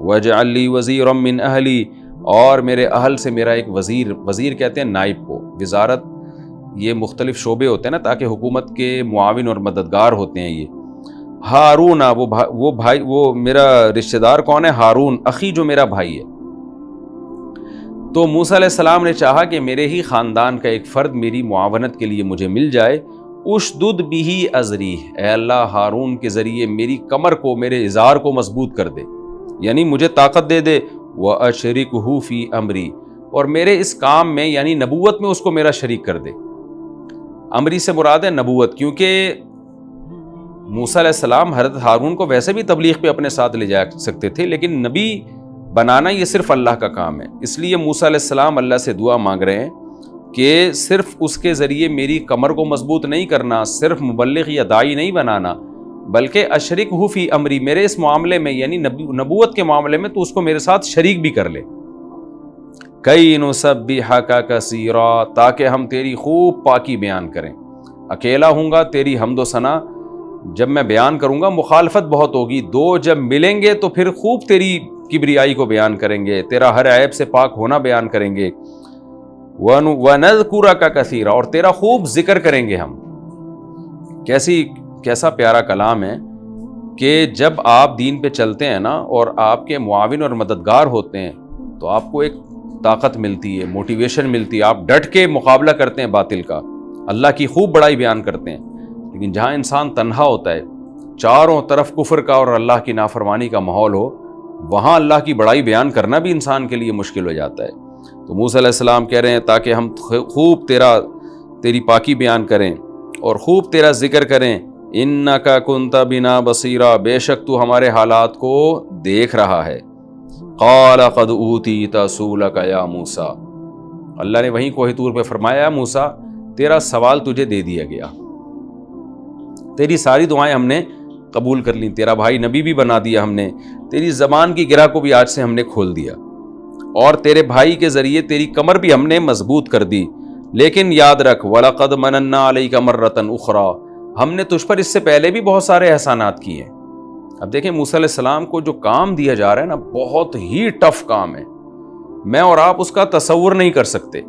وَاجْعَلْ لِي وَزِيرًا مِّنْ أَهْلِي، اور میرے اہل سے میرا ایک وزیر کہتے ہیں نائب کو، وزارت یہ مختلف شعبے ہوتے ہیں نا تاکہ حکومت کے معاون اور مددگار ہوتے ہیں یہ۔ ہارون، وہ میرا رشتہ دار کون ہے؟ ہارون اخی، جو میرا بھائی ہے۔ تو موسیٰ علیہ السلام نے چاہا کہ میرے ہی خاندان کا ایک فرد میری معاونت کے لیے مجھے مل جائے۔ اشدد بہ ازری، اے اللہ ہارون کے ذریعے میری کمر کو، میرے ازار کو مضبوط کر دے، یعنی مجھے طاقت دے دے۔ وَأَشْرِكْهُ فِي أَمْرِي، اور میرے اس کام میں یعنی نبوت میں اس کو میرا شریک کر دے۔ امری سے مراد ہے نبوت، کیونکہ موسیٰ علیہ السلام حضرت ہارون کو ویسے بھی تبلیغ پہ اپنے ساتھ لے جا سکتے تھے، لیکن نبی بنانا یہ صرف اللہ کا کام ہے۔ اس لیے موسیٰ علیہ السلام اللہ سے دعا مانگ رہے ہیں کہ صرف اس کے ذریعے میری کمر کو مضبوط نہیں کرنا، صرف مبلغ یا داعی نہیں بنانا، بلکہ اشرکہ فی امری، میرے اس معاملے میں یعنی نبوت کے معاملے میں تو اس کو میرے ساتھ شریک بھی کر لے۔ کئی نسبحک کثیرا، تاکہ ہم تیری خوب پاکی بیان کریں۔ اکیلا ہوں گا تیری حمد و ثنا جب میں بیان کروں گا مخالفت بہت ہوگی، دو جب ملیں گے تو پھر خوب تیری کبریائی کو بیان کریں گے، تیرا ہر عیب سے پاک ہونا بیان کریں گے۔ وَنَذْكُرَكَ كَثِيرًا، اور تیرا خوب ذکر کریں گے ہم۔ کیسا پیارا کلام ہے کہ جب آپ دین پہ چلتے ہیں نا اور آپ کے معاون اور مددگار ہوتے ہیں تو آپ کو ایک طاقت ملتی ہے، موٹیویشن ملتی ہے، آپ ڈٹ کے مقابلہ کرتے ہیں باطل کا، اللہ کی خوب بڑائی بیان کرتے ہیں۔ لیکن جہاں انسان تنہا ہوتا ہے، چاروں طرف کفر کا اور اللہ کی نافرمانی کا ماحول ہو، وہاں اللہ کی بڑائی بیان کرنا بھی انسان کے لیے مشکل ہو جاتا ہے۔ تو موسیٰ علیہ السلام کہہ رہے ہیں تاکہ ہم خوب تیری پاکی بیان کریں اور خوب تیرا ذکر کریں۔ انک کنت بنا بصیرا، بے شک تو ہمارے حالات کو دیکھ رہا ہے۔ قال قد اوتیت سؤلک یا موسیٰ، اللہ نے وہیں کوہ طور پہ فرمایا موسیٰ تیرا سوال تجھے دے دیا گیا، تیری ساری دعائیں ہم نے قبول کر لیں، تیرا بھائی نبی بھی بنا دیا ہم نے، تیری زبان کی گرہ کو بھی آج سے ہم نے کھول دیا، اور تیرے بھائی کے ذریعے تیری کمر بھی ہم نے مضبوط کر دی۔ لیکن یاد رکھ وَلَقَدْ مَنَنَّا عَلَيْكَ مَرَّةً أُخْرَى، ہم نے تجھ پر اس سے پہلے بھی بہت سارے احسانات کیے ہیں۔ اب دیکھیں موسیٰ علیہ السلام کو جو کام دیا جا رہا ہے نا، بہت ہی ٹف کام ہے، میں اور آپ اس کا تصور نہیں کر سکتے۔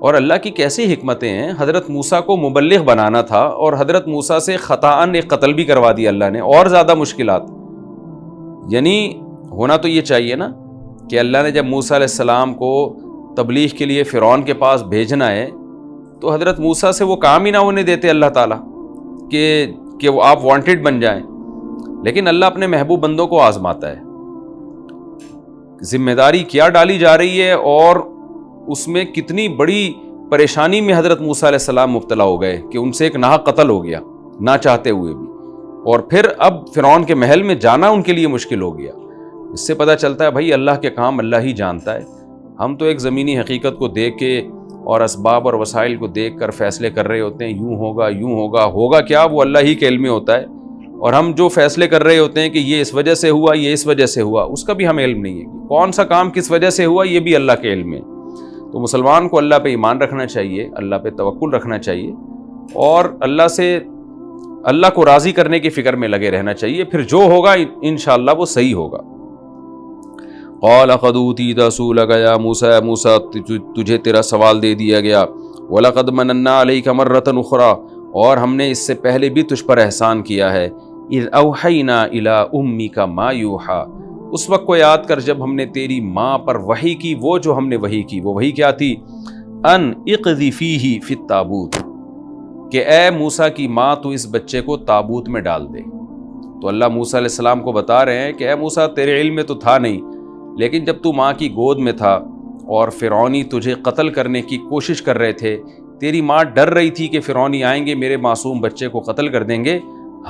اور اللہ کی کیسی حکمتیں ہیں، حضرت موسیٰ کو مبلغ بنانا تھا اور حضرت موسیٰ سے خطاً ایک قتل بھی کروا دیا اللہ نے، اور زیادہ مشکلات۔ یعنی ہونا تو یہ چاہیے نا کہ اللہ نے جب موسیٰ علیہ السلام کو تبلیغ کے لیے فرعون کے پاس بھیجنا ہے تو حضرت موسیٰ سے وہ کام ہی نہ ہونے دیتے اللہ تعالیٰ کہ وہ آپ وانٹڈ بن جائیں، لیکن اللہ اپنے محبوب بندوں کو آزماتا ہے۔ ذمہ داری کیا ڈالی جا رہی ہے اور اس میں کتنی بڑی پریشانی میں حضرت موسیٰ علیہ السلام مبتلا ہو گئے کہ ان سے ایک ناحق قتل ہو گیا نہ چاہتے ہوئے بھی، اور پھر اب فرعون کے محل میں جانا ان کے لیے مشکل ہو گیا۔ اس سے پتہ چلتا ہے بھائی اللہ کے کام اللہ ہی جانتا ہے، ہم تو ایک زمینی حقیقت کو دیکھ کے اور اسباب اور وسائل کو دیکھ کر فیصلے کر رہے ہوتے ہیں، یوں ہوگا، ہوگا کیا وہ اللہ ہی کے علم میں ہوتا ہے، اور ہم جو فیصلے کر رہے ہوتے ہیں کہ یہ اس وجہ سے ہوا، یہ اس وجہ سے ہوا، اس کا بھی ہمیں علم نہیں ہے، کون سا کام کس وجہ سے ہوا یہ بھی اللہ کے علم میں۔ تو مسلمان کو اللہ پہ ایمان رکھنا چاہیے، اللہ پہ توکل رکھنا چاہیے، اور اللہ کو راضی کرنے کی فکر میں لگے رہنا چاہیے، پھر جو ہوگا انشاءاللہ وہ صحیح ہوگا۔ قال قد اوتیت سؤلک یا موسیٰ، موسیٰ تجھے تیرا سوال دے دیا گیا۔ وَلَقَدْ مَنَنَّا عَلَيْكَ مَرَّةً أُخْرَى، اور ہم نے اس سے پہلے بھی تجھ پر احسان کیا ہے۔ اِذْ أَوْحَيْنَا إِلَىٰ أُمِّكَ مَا يُوحَىٰ، اس وقت کو یاد کر جب ہم نے تیری ماں پر وحی کی، وہ جو ہم نے وحی کی، وہ وحی کیا تھی؟ ان اقذ فیہ فی التابوت، کہ اے موسیٰ کی ماں تو اس بچے کو تابوت میں ڈال دے۔ تو اللہ موسیٰ علیہ السلام کو بتا رہے ہیں کہ اے موسیٰ تیرے علم میں تو تھا نہیں، لیکن جب تو ماں کی گود میں تھا اور فرعونی تجھے قتل کرنے کی کوشش کر رہے تھے، تیری ماں ڈر رہی تھی کہ فرعونی آئیں گے میرے معصوم بچے کو قتل کر دیں گے،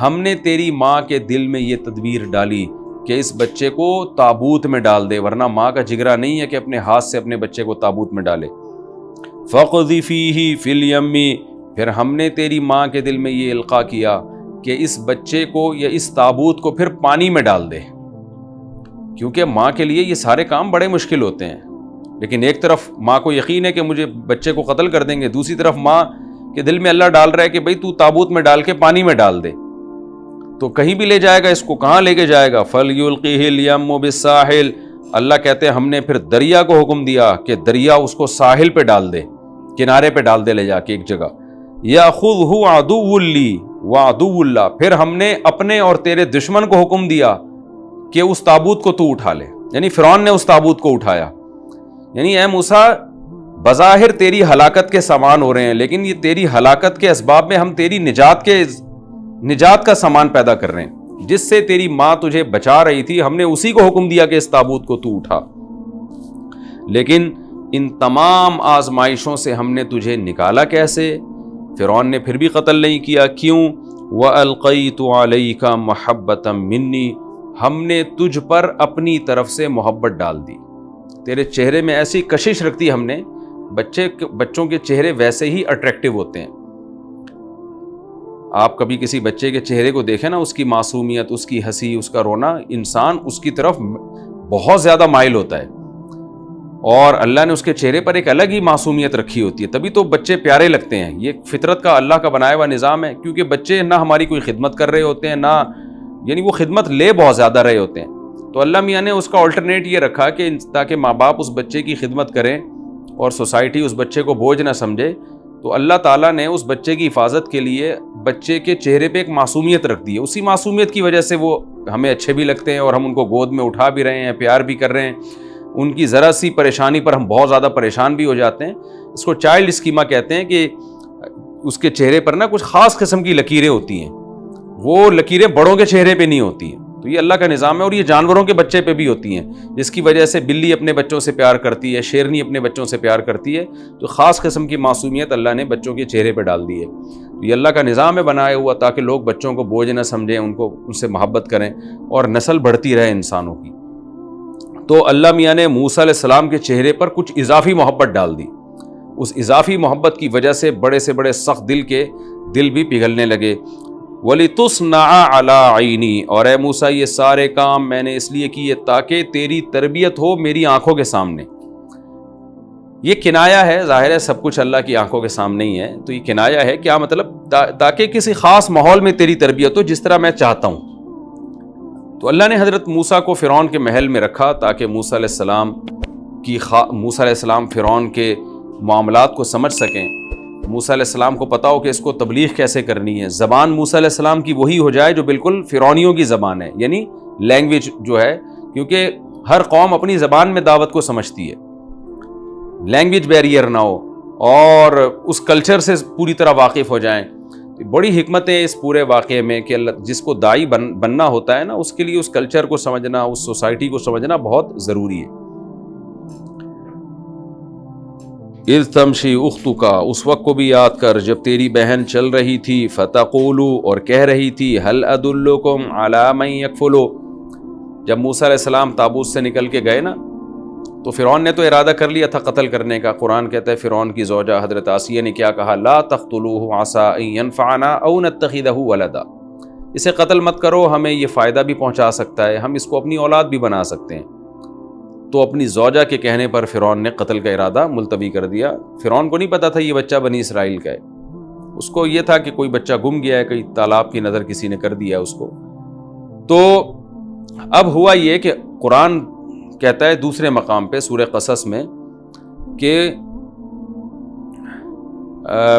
ہم نے تیری ماں کے دل میں یہ تدبیر ڈالی کہ اس بچے کو تابوت میں ڈال دے، ورنہ ماں کا جگرا نہیں ہے کہ اپنے ہاتھ سے اپنے بچے کو تابوت میں ڈالے۔ فَاقْذِفِيهِ فِي الْيَمِّ، پھر ہم نے تیری ماں کے دل میں یہ القاء کیا کہ اس بچے کو یا اس تابوت کو پھر پانی میں ڈال دے، کیونکہ ماں کے لیے یہ سارے کام بڑے مشکل ہوتے ہیں، لیکن ایک طرف ماں کو یقین ہے کہ مجھے بچے کو قتل کر دیں گے، دوسری طرف ماں کے دل میں اللہ ڈال رہا ہے کہ بھئی تو تابوت میں ڈال کے پانی میں ڈال دے۔ تو کہیں بھی لے جائے گا اس کو, کہاں لے کے جائے گا؟ فَلْيُلْقِهِ الْيَمُّ بِالسَّاحِلِ, اللہ کہتے ہیں ہم نے پھر دریا کو حکم دیا کہ دریا اس کو ساحل پہ ڈال دے, کنارے پہ ڈال دے لے جا کے ایک جگہ. يَأْخُذْهُ عَدُوٌّ لِّي وَعَدُوٌّ لَّهُ, پھر ہم نے اپنے اور تیرے دشمن کو حکم دیا کہ اس تابوت کو تو اٹھا لے. یعنی فرعون نے اس تابوت کو اٹھایا. یعنی اے موسیٰ بظاہر تیری ہلاکت کے سامان ہو رہے ہیں, لیکن یہ تیری ہلاکت کے اسباب میں ہم تیری نجات کا سامان پیدا کر رہے ہیں. جس سے تیری ماں تجھے بچا رہی تھی ہم نے اسی کو حکم دیا کہ اس تابوت کو تو اٹھا. لیکن ان تمام آزمائشوں سے ہم نے تجھے نکالا کیسے؟ فرعون نے پھر بھی قتل نہیں کیا. کیوں؟ وَأَلْقَيْتُ عَلَيْكَ مَحَبَّةً مِّنِّي, ہم نے تجھ پر اپنی طرف سے محبت ڈال دی. تیرے چہرے میں ایسی کشش رکھتی ہم نے, بچوں کے چہرے ویسے ہی اٹریکٹیو ہوتے ہیں. آپ کبھی کسی بچے کے چہرے کو دیکھیں نا, اس کی معصومیت, اس کی ہنسی, اس کا رونا, انسان اس کی طرف بہت زیادہ مائل ہوتا ہے. اور اللہ نے اس کے چہرے پر ایک الگ ہی معصومیت رکھی ہوتی ہے, تبھی تو بچے پیارے لگتے ہیں. یہ فطرت کا, اللہ کا بنایا ہوا نظام ہے, کیونکہ بچے نہ ہماری کوئی خدمت کر رہے ہوتے ہیں, نہ یعنی وہ خدمت لے بہت زیادہ رہے ہوتے ہیں. تو اللہ میاں نے اس کا آلٹرنیٹ یہ رکھا کہ تاکہ ماں باپ اس بچے کی خدمت کریں اور سوسائٹی اس بچے کو بوجھ نہ سمجھے, تو اللہ تعالیٰ نے اس بچے کی حفاظت کے لیے بچے کے چہرے پہ ایک معصومیت رکھ دی ہے. اسی معصومیت کی وجہ سے وہ ہمیں اچھے بھی لگتے ہیں اور ہم ان کو گود میں اٹھا بھی رہے ہیں, پیار بھی کر رہے ہیں. ان کی ذرا سی پریشانی پر ہم بہت زیادہ پریشان بھی ہو جاتے ہیں. اس کو چائلڈ اسکیما کہتے ہیں کہ اس کے چہرے پر نا کچھ خاص قسم کی لکیریں ہوتی ہیں, وہ لکیریں بڑوں کے چہرے پہ نہیں ہوتی ہیں. تو یہ اللہ کا نظام ہے, اور یہ جانوروں کے بچے پہ بھی ہوتی ہیں, جس کی وجہ سے بلی اپنے بچوں سے پیار کرتی ہے, شیرنی اپنے بچوں سے پیار کرتی ہے. تو خاص قسم کی معصومیت اللہ نے بچوں کے چہرے پہ ڈال دی ہے. تو یہ اللہ کا نظام ہے بنایا ہوا, تاکہ لوگ بچوں کو بوجھ نہ سمجھیں, ان سے محبت کریں اور نسل بڑھتی رہے انسانوں کی. تو اللہ میاں نے موسیٰ علیہ السلام کے چہرے پر کچھ اضافی محبت ڈال دی. اس اضافی محبت کی وجہ سے بڑے سے بڑے سخت دل کے دل بھی پگھلنے لگے. وَلِتُصْنَعَ عَلَىٰ عَيْنِي, اور اے موسیٰ یہ سارے کام میں نے اس لیے کیے تاکہ تیری تربیت ہو میری آنکھوں کے سامنے. یہ کنایا ہے, ظاہر ہے سب کچھ اللہ کی آنکھوں کے سامنے ہی ہے, تو یہ کنایا ہے. کیا مطلب؟ تاکہ کسی خاص ماحول میں تیری تربیت ہو جس طرح میں چاہتا ہوں. تو اللہ نے حضرت موسیٰ کو فرعون کے محل میں رکھا تاکہ موسیٰ علیہ السلام فرعون کے معاملات کو سمجھ سکیں. موسیٰ علیہ السلام کو پتا ہو کہ اس کو تبلیغ کیسے کرنی ہے. زبان موسیٰ علیہ السلام کی وہی ہو جائے جو بالکل فرعونیوں کی زبان ہے, یعنی لینگویج جو ہے, کیونکہ ہر قوم اپنی زبان میں دعوت کو سمجھتی ہے. لینگویج بیریئر نہ ہو اور اس کلچر سے پوری طرح واقف ہو جائیں. بڑی حکمتیں اس پورے واقعے میں کہ اللہ جس کو داعی بننا ہوتا ہے نا, اس کے لیے اس کلچر کو سمجھنا, اس سوسائٹی کو سمجھنا بہت ضروری ہے. اذ تمشی اختکا, اس وقت کو بھی یاد کر جب تیری بہن چل رہی تھی, فتقولو, اور کہہ رہی تھی, هل ادلکم علی من یکفلو. جب موسیٰ علیہ السلام تابوت سے نکل کے گئے نا, تو فرعون نے تو ارادہ کر لیا تھا قتل کرنے کا. قرآن کہتا ہے فرعون کی زوجہ حضرت آسیہ نے کیا کہا, لا تقتلوہ عسى ان ينفعنا او نتخذہ ولدا, اسے قتل مت کرو, ہمیں یہ فائدہ بھی پہنچا سکتا ہے, ہم اس کو اپنی اولاد بھی بنا سکتے ہیں. تو اپنی زوجہ کے کہنے پر فرعون نے قتل کا ارادہ ملتوی کر دیا. فرعون کو نہیں پتا تھا یہ بچہ بنی اسرائیل کا ہے, اس کو یہ تھا کہ کوئی بچہ گم گیا ہے, کئی تالاب کی نظر کسی نے کر دیا اس کو. تو اب ہوا یہ کہ قرآن کہتا ہے دوسرے مقام پہ سورہ قصص میں کہ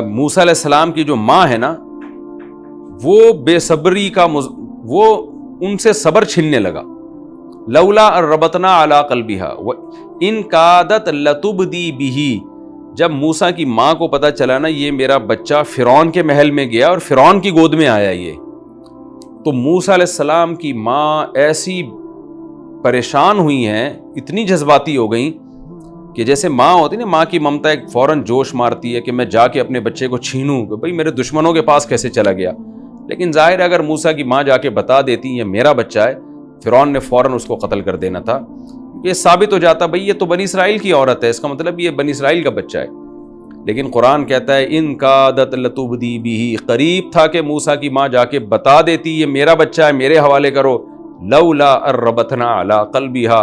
موسیٰ علیہ السلام کی جو ماں ہے نا, وہ بے صبری کا وہ ان سے صبر چھیننے لگا. لولا ربطنا علی قلبہا ان کادت لتبدی بہ, جب موسیٰ کی ماں کو پتہ چلا نا یہ میرا بچہ فرعون کے محل میں گیا اور فرعون کی گود میں آیا یہ, تو موسیٰ علیہ السلام کی ماں ایسی پریشان ہوئی ہیں, اتنی جذباتی ہو گئیں کہ جیسے ماں ہوتی نا, ماں کی ممتا ایک فوراً جوش مارتی ہے کہ میں جا کے اپنے بچے کو چھینوں کہ بھئی میرے دشمنوں کے پاس کیسے چلا گیا. لیکن ظاہر ہے اگر موسیٰ کی ماں جا کے بتا دیتی یہ میرا بچہ ہے, فرعون نے فوراً اس کو قتل کر دینا تھا. یہ ثابت ہو جاتا بھئی یہ تو بنی اسرائیل کی عورت ہے, اس کا مطلب یہ بنی اسرائیل کا بچہ ہے. لیکن قرآن کہتا ہے ان کادت لتبدی بہ, قریب تھا کہ موسیٰ کی ماں جا کے بتا دیتی یہ میرا بچہ ہے, میرے حوالے کرو. لولا ربطنا علی قلبہا,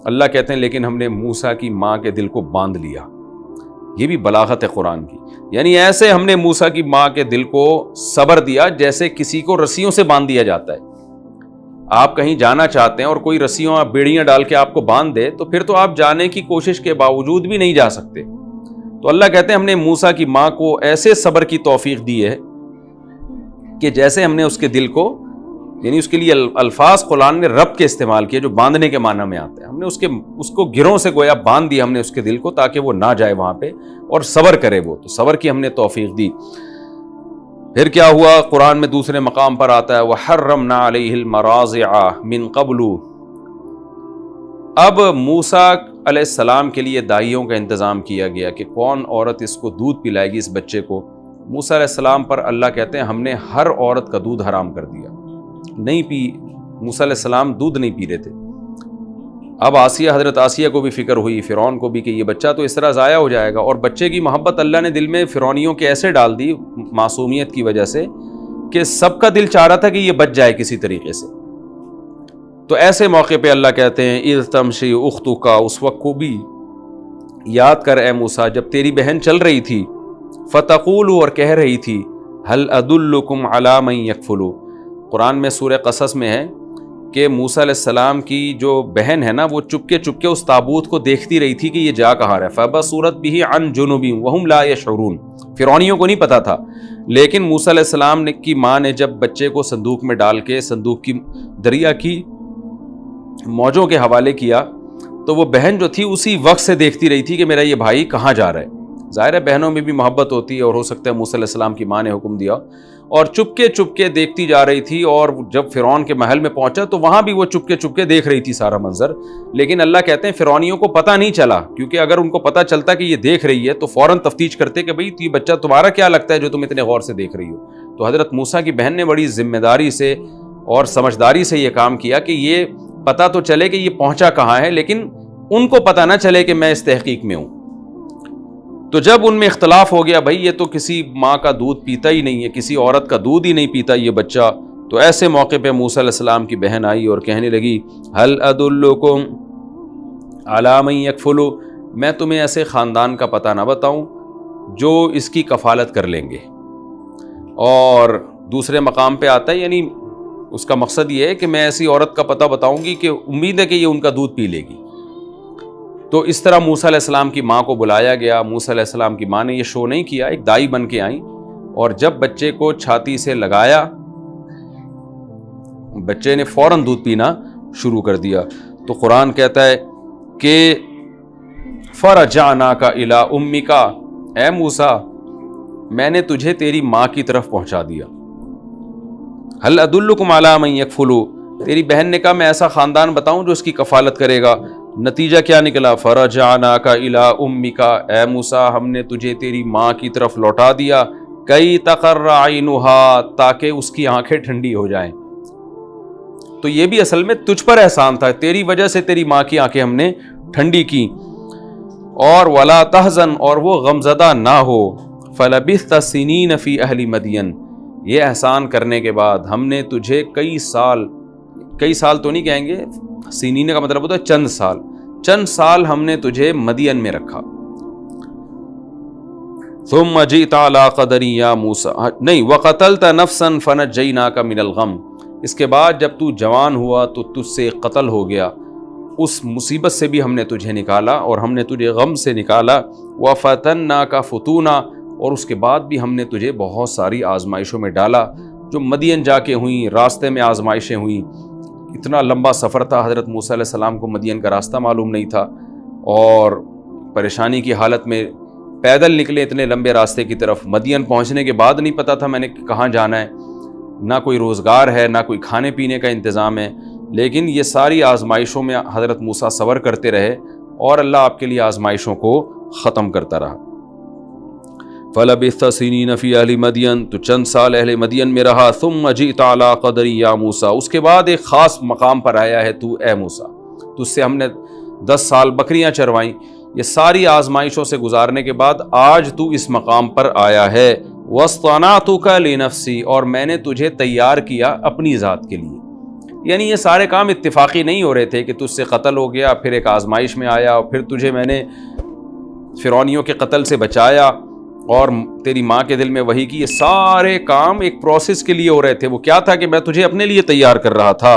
اللہ کہتے ہیں لیکن ہم نے موسیٰ کی ماں کے دل کو باندھ لیا. یہ بھی بلاغت ہے قرآن کی. یعنی ایسے ہم نے موسیٰ کی ماں کے دل کو صبر دیا جیسے کسی کو رسیوں سے باندھ دیا جاتا ہے. آپ کہیں جانا چاہتے ہیں اور کوئی رسیوں بیڑیاں ڈال کے آپ کو باندھ دے تو پھر تو آپ جانے کی کوشش کے باوجود بھی نہیں جا سکتے. تو اللہ کہتے ہیں ہم نے موسیٰ کی ماں کو ایسے صبر کی توفیق دی ہے کہ جیسے ہم نے اس کے دل کو، یعنی اس کے لیے الفاظ قرآن نے رب کے استعمال کیے جو باندھنے کے معنی میں آتے ہیں. ہم نے اس کو گروں سے گویا باندھ دیا ہم نے اس کے دل کو تاکہ وہ نہ جائے وہاں پہ اور صبر کرے. وہ تو صبر کی ہم نے توفیق دی. پھر کیا ہوا؟ قرآن میں دوسرے مقام پر آتا ہے وَحَرَّمْنَا عَلَيْهِ الْمَرَاضِعَ مِن قَبْلُ. اب موسیٰ علیہ السلام کے لیے دائیوں کا انتظام کیا گیا کہ کون عورت اس کو دودھ پلائے گی اس بچے کو. موسیٰ علیہ السلام پر اللہ کہتے ہیں ہم نے ہر عورت کا دودھ حرام کر دیا. نہیں پی، موسیٰ علیہ السلام دودھ نہیں پی رہے تھے. اب حضرت آسیہ کو بھی فکر ہوئی، فرعون کو بھی، کہ یہ بچہ تو اس طرح ضائع ہو جائے گا. اور بچے کی محبت اللہ نے دل میں فرعونیوں کے ایسے ڈال دی معصومیت کی وجہ سے کہ سب کا دل چاہ رہا تھا کہ یہ بچ جائے کسی طریقے سے. تو ایسے موقع پہ اللہ کہتے ہیں اذ تمشی اختک، اس وقت کو بھی یاد کر اے موسیٰ جب تیری بہن چل رہی تھی، فتقول، اور کہہ رہی تھی هل ادلکم علی من یکفل. قرآن میں سورہ قصص میں ہے کہ موسیٰ علیہ السلام کی جو بہن ہے نا وہ چپکے چپکے اس تابوت کو دیکھتی رہی تھی کہ یہ جا کہاں رہا ہے. فبصرت به عن جنوب وهم لا يشعرون. فرعونیوں کو نہیں پتا تھا، لیکن موسیٰ علیہ السلام کی ماں نے جب بچے کو صندوق میں ڈال کے صندوق کی دریا کی موجوں کے حوالے کیا تو وہ بہن جو تھی اسی وقت سے دیکھتی رہی تھی کہ میرا یہ بھائی کہاں جا رہا ہے. ظاہر ہے بہنوں میں بھی محبت ہوتی ہے اور ہو سکتا ہے موسیٰ علیہ السلام کی ماں نے حکم دیا اور چپکے چپکے دیکھتی جا رہی تھی. اور جب فرعون کے محل میں پہنچا تو وہاں بھی وہ چپکے چپکے دیکھ رہی تھی سارا منظر. لیکن اللہ کہتے ہیں فرعونیوں کو پتہ نہیں چلا، کیونکہ اگر ان کو پتہ چلتا کہ یہ دیکھ رہی ہے تو فوراً تفتیش کرتے کہ بھئی یہ بچہ تمہارا کیا لگتا ہے جو تم اتنے غور سے دیکھ رہی ہو. تو حضرت موسیٰ کی بہن نے بڑی ذمہ داری سے اور سمجھداری سے یہ کام کیا کہ یہ پتہ تو چلے کہ یہ پہنچا کہاں ہے لیکن ان کو پتہ نہ چلے کہ میں اس تحقیق میں ہوں. تو جب ان میں اختلاف ہو گیا بھائی یہ تو کسی ماں کا دودھ پیتا ہی نہیں ہے، کسی عورت کا دودھ ہی نہیں پیتا یہ بچہ، تو ایسے موقع پہ موسیٰ علیہ السلام کی بہن آئی اور کہنے لگی هل ادلکم علی من یکفل، میں تمہیں ایسے خاندان کا پتہ نہ بتاؤں جو اس کی کفالت کر لیں گے. اور دوسرے مقام پہ آتا ہے یعنی اس کا مقصد یہ ہے کہ میں ایسی عورت کا پتہ بتاؤں گی کہ امید ہے کہ یہ ان کا دودھ پی لے گی. تو اس طرح موسیٰ علیہ السلام کی ماں کو بلایا گیا. موسیٰ علیہ السلام کی ماں نے یہ شو نہیں کیا، ایک دائی بن کے آئیں اور جب بچے کو چھاتی سے لگایا بچے نے فوراً دودھ پینا شروع کر دیا. تو قرآن کہتا ہے کہ فرجعناک الی امک، اے موسیٰ میں نے تجھے تیری ماں کی طرف پہنچا دیا. هل ادلکم علی من یکفل، تیری بہن نے کہا میں ایسا خاندان بتاؤں جو اس کی کفالت کرے گا. نتیجہ کیا نکلا؟ فرجعناک الی امک، اے موسیٰ ہم نے تجھے تیری ماں کی طرف لوٹا دیا، کئی تقر عینھا، تاکہ اس کی آنکھیں ٹھنڈی ہو جائیں. تو یہ بھی اصل میں تجھ پر احسان تھا، تیری وجہ سے تیری ماں کی آنکھیں ہم نے ٹھنڈی کی. اور ولا تحزن، اور وہ غمزدہ نہ ہو. فلبثت سنین فی اہل مدین، یہ احسان کرنے کے بعد ہم نے تجھے کئی سال تو نہیں کہیں گے، سنین کا مطلب ہوتا ہے چند سال ہم نے تجھے مدین میں رکھا. ثم جئت علی قدر یا موسیٰ، نہیں، وقتلت نفسا فنجیناک من الغم، اس کے بعد جب تو جوان ہوا تو تجھ سے قتل ہو گیا، اس مصیبت سے بھی ہم نے تجھے نکالا اور ہم نے تجھے غم سے نکالا. وفتناک فتونا، اور اس کے بعد بھی ہم نے تجھے بہت ساری آزمائشوں میں ڈالا جو مدین جا کے ہوئیں، راستے میں آزمائشیں ہوئیں. اتنا لمبا سفر تھا، حضرت موسیٰ علیہ السلام کو مدین کا راستہ معلوم نہیں تھا اور پریشانی کی حالت میں پیدل نکلے اتنے لمبے راستے کی طرف. مدین پہنچنے کے بعد نہیں پتا تھا میں نے کہاں جانا ہے، نہ کوئی روزگار ہے نہ کوئی کھانے پینے کا انتظام ہے. لیکن یہ ساری آزمائشوں میں حضرت موسیٰ صبر کرتے رہے اور اللہ آپ کے لیے آزمائشوں کو ختم کرتا رہا. فلبثت سنین فی اہل مدین، تو چند سال اہل مدین میں رہا. ثم جئت علی قدر یا موسیٰ، اس کے بعد ایک خاص مقام پر آیا ہے تو اے موسیٰ، تو اس سے ہم نے 10 سال بکریاں چروائیں. یہ ساری آزمائشوں سے گزارنے کے بعد آج تو اس مقام پر آیا ہے. واصطنعتک لنفسی، اور میں نے تجھے تیار کیا اپنی ذات کے لیے. یعنی یہ سارے کام اتفاقی نہیں ہو رہے تھے کہ تجھ سے قتل ہو گیا پھر ایک آزمائش میں آیا اور پھر تجھے میں نے فرعونیوں کے قتل سے بچایا اور تیری ماں کے دل میں وحی کی. یہ سارے کام ایک پروسیس کے لیے ہو رہے تھے. وہ کیا تھا کہ میں تجھے اپنے لیے تیار کر رہا تھا.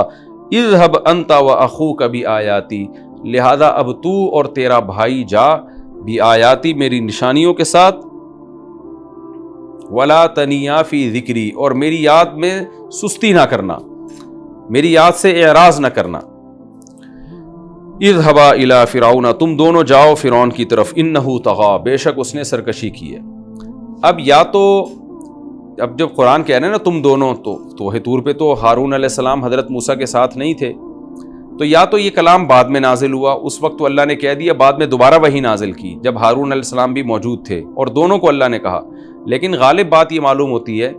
اذهب انت واخوک بآیاتی، لہذا اب تو اور تیرا بھائی جا بآیاتی میری نشانیوں کے ساتھ، ولا تنیا فی ذکری اور میری یاد میں سستی نہ کرنا، میری یاد سے اعراض نہ کرنا. اذهبا الی فرعون، تم دونوں جاؤ فرعون کی طرف، انہ طغی، بے شک اس نے سرکشی کی ہے. اب یا تو اب جب قرآن کہہ رہے ہیں نا تم دونوں، تو کوہ طور پہ تو ہارون علیہ السلام حضرت موسیٰ کے ساتھ نہیں تھے، تو یا تو یہ کلام بعد میں نازل ہوا، اس وقت تو اللہ نے کہہ دیا، بعد میں دوبارہ وہی نازل کی جب ہارون علیہ السلام بھی موجود تھے اور دونوں کو اللہ نے کہا. لیکن غالب بات یہ معلوم ہوتی ہے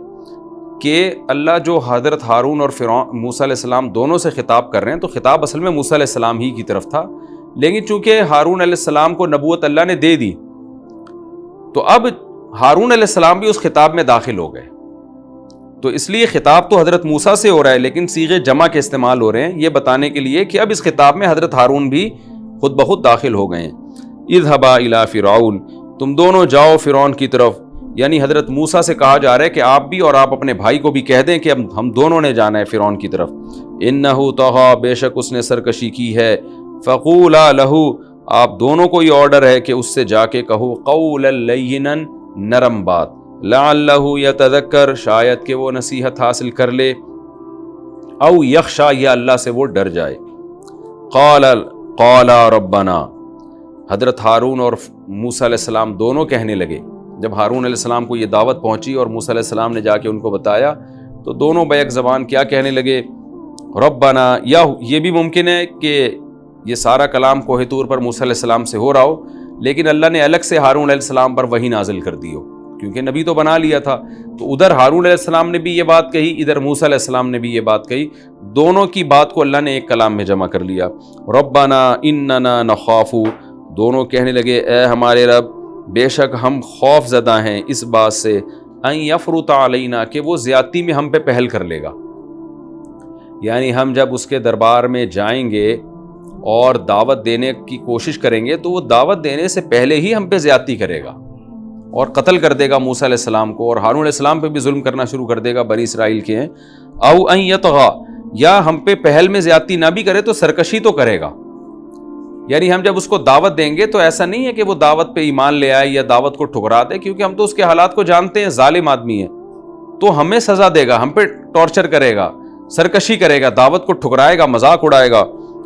کہ اللہ جو حضرت ہارون اور فرعون موسیٰ علیہ السلام دونوں سے خطاب کر رہے ہیں، تو خطاب اصل میں موسیٰ علیہ السلام ہی کی طرف تھا، لیکن چونکہ ہارون علیہ السلام کو نبوت اللہ نے دے دی، تو اب ہارون علیہ السلام بھی اس خطاب میں داخل ہو گئے. تو اس لیے خطاب تو حضرت موسیٰ سے ہو رہا ہے، لیکن صیغے جمع کے استعمال ہو رہے ہیں یہ بتانے کے لیے کہ اب اس خطاب میں حضرت ہارون بھی خود بخود داخل ہو گئے ہیں. اذهبا الی فرعون، تم دونوں جاؤ فرعون کی طرف، یعنی حضرت موسیٰ سے کہا جا رہا ہے کہ آپ بھی اور آپ اپنے بھائی کو بھی کہہ دیں کہ ہم دونوں نے جانا ہے فرعون کی طرف. انہ طغی، بے شک اس نے سرکشی کی ہے. فقولا لہ، آپ دونوں کو یہ آرڈر ہے کہ اس سے جا کے کہو قولا لینا، نرم بات، لعلہ یتذکر، شاید کہ وہ نصیحت حاصل کر لے، او یخشا، یا اللہ سے وہ ڈر جائے. قالا ربنا، حضرت ہارون اور موسیٰ علیہ السلام دونوں کہنے لگے، جب ہارون علیہ السلام کو یہ دعوت پہنچی اور موسیٰ علیہ السلام نے جا کے ان کو بتایا، تو دونوں بیک زبان کیا کہنے لگے؟ ربنا. یا یہ بھی ممکن ہے کہ یہ سارا کلام کوہ طور پر موسیٰ علیہ السلام سے ہو رہا ہو، لیکن اللہ نے الگ سے ہارون علیہ السلام پر وحی نازل کر دی ہو، کیونکہ نبی تو بنا لیا تھا. تو ادھر ہارون علیہ السلام نے بھی یہ بات کہی، ادھر موسیٰ علیہ السلام نے بھی یہ بات کہی، دونوں کی بات کو اللہ نے ایک کلام میں جمع کر لیا. ربنا اننا نخاف، دونوں کہنے لگے اے ہمارے رب، بے شک ہم خوف زدہ ہیں اس بات سے، ان یفرط علینا، کہ وہ زیادتی میں ہم پہ پہل کر لے گا. یعنی ہم جب اس کے دربار میں جائیں گے اور دعوت دینے کی کوشش کریں گے تو وہ دعوت دینے سے پہلے ہی ہم پہ زیادتی کرے گا اور قتل کر دے گا موسیٰ علیہ السلام کو، اور ہارون علیہ السلام پہ بھی ظلم کرنا شروع کر دے گا، بنی اسرائیل کے ہیں. او ان یطغی، یا ہم پہ پہل میں زیادتی نہ بھی کرے تو سرکشی تو کرے گا. یعنی ہم جب اس کو دعوت دیں گے تو ایسا نہیں ہے کہ وہ دعوت پہ ایمان لے آئے یا دعوت کو ٹھکرا دے، کیونکہ ہم تو اس کے حالات کو جانتے ہیں، ظالم آدمی ہے، تو ہمیں سزا دے گا، ہم پہ ٹارچر کرے گا، سرکشی کرے گا، دعوت کو ٹھکرائے گا، مذاق اڑائے گا.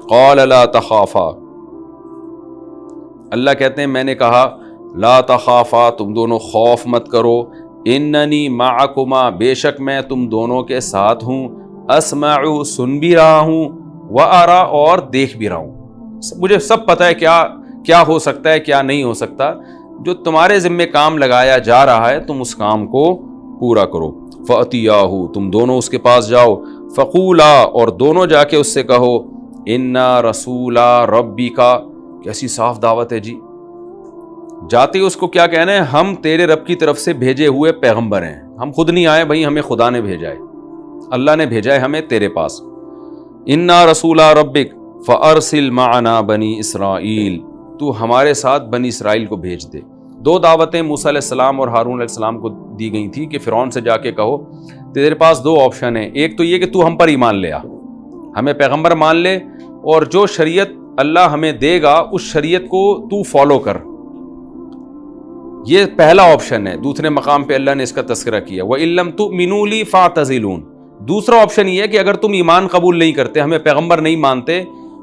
قال لا تخافا، اللہ کہتے ہیں میں نے کہا لا تخافا، تم دونوں خوف مت کرو، اننی معکما، بے شک میں تم دونوں کے ساتھ ہوں، اسمع، سن بھی رہا ہوں، وارا، اور دیکھ بھی رہا ہوں. مجھے سب پتہ ہے کیا ہو سکتا ہے کیا نہیں ہو سکتا. جو تمہارے ذمہ کام لگایا جا رہا ہے تم اس کام کو پورا کرو. فَأْتِيَاهُ، تم دونوں اس کے پاس جاؤ، فَقُولَا، اور دونوں جا کے اس سے کہو اِنَّا رَسُولَ رَبِّكَ، کیسی صاف دعوت ہے جی. جاتے اس کو کیا کہنا ہے؟ ہم تیرے رب کی طرف سے بھیجے ہوئے پیغمبر ہیں، ہم خود نہیں آئے بھائی، ہمیں خدا نے بھیجا ہے، اللہ نے بھیجا ہے ہمیں تیرے پاس. اِنَّا رَسُولَ رَبِّكَ فَأَرْسِلْ مَعَنَا بَنِي اسرائیل، تو ہمارے ساتھ بنی اسرائیل کو بھیج دے. دو دعوتیں موسیٰ علیہ السلام اور ہارون علیہ السلام کو دی گئی تھی کہ فرعون سے جا کے کہو تیرے پاس دو آپشن ہیں، ایک تو یہ کہ تو ہم پر ایمان لے آ، ہمیں پیغمبر مان لے، اور جو شریعت اللہ ہمیں دے گا اس شریعت کو تو فالو کر، یہ پہلا آپشن ہے. دوسرے مقام پہ اللہ نے اس کا تذکرہ کیا وَإِن لَّمْ تُؤْمِنُوا لِي فَاعْتَزِلُونِ. دوسرا آپشن یہ ہے کہ اگر تم ایمان قبول نہیں کرتے، ہمیں پیغمبر نہیں مانتے،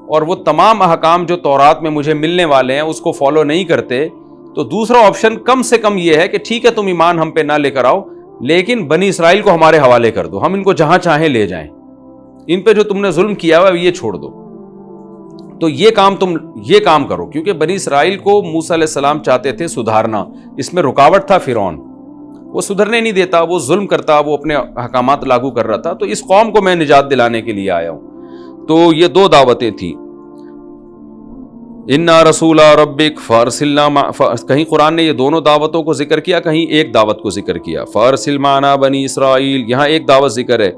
اور وہ تمام احکام جو تورات میں مجھے ملنے والے ہیں اس کو فالو نہیں کرتے، تو دوسرا آپشن کم سے کم یہ ہے کہ ٹھیک ہے تم ایمان ہم پہ نہ لے کر آؤ، لیکن بنی اسرائیل کو ہمارے حوالے کر دو، ہم ان کو جہاں چاہیں لے جائیں، ان پہ جو تم نے ظلم کیا ہوا یہ چھوڑ دو. تو یہ کام کرو، کیونکہ بنی اسرائیل کو موسیٰ علیہ السلام چاہتے تھے سدھارنا، اس میں رکاوٹ تھا فرعون، وہ سدھرنے نہیں دیتا، وہ ظلم کرتا، وہ اپنے احکامات لاگو کر رہا تھا. تو اس قوم کو میں نجات دلانے کے لیے آیا ہوں. تو یہ دو دعوتیں تھیں. اِنَّا رَسُولَ رَبِّكَ فَأَرْسِلْ، کہیں قرآن نے یہ دونوں دعوتوں کو ذکر کیا، کہیں ایک دعوت کو ذکر کیا. فَأَرْسِلْ مَعَنَا بَنِي اسرائیل، یہاں ایک دعوت ذکر ہے،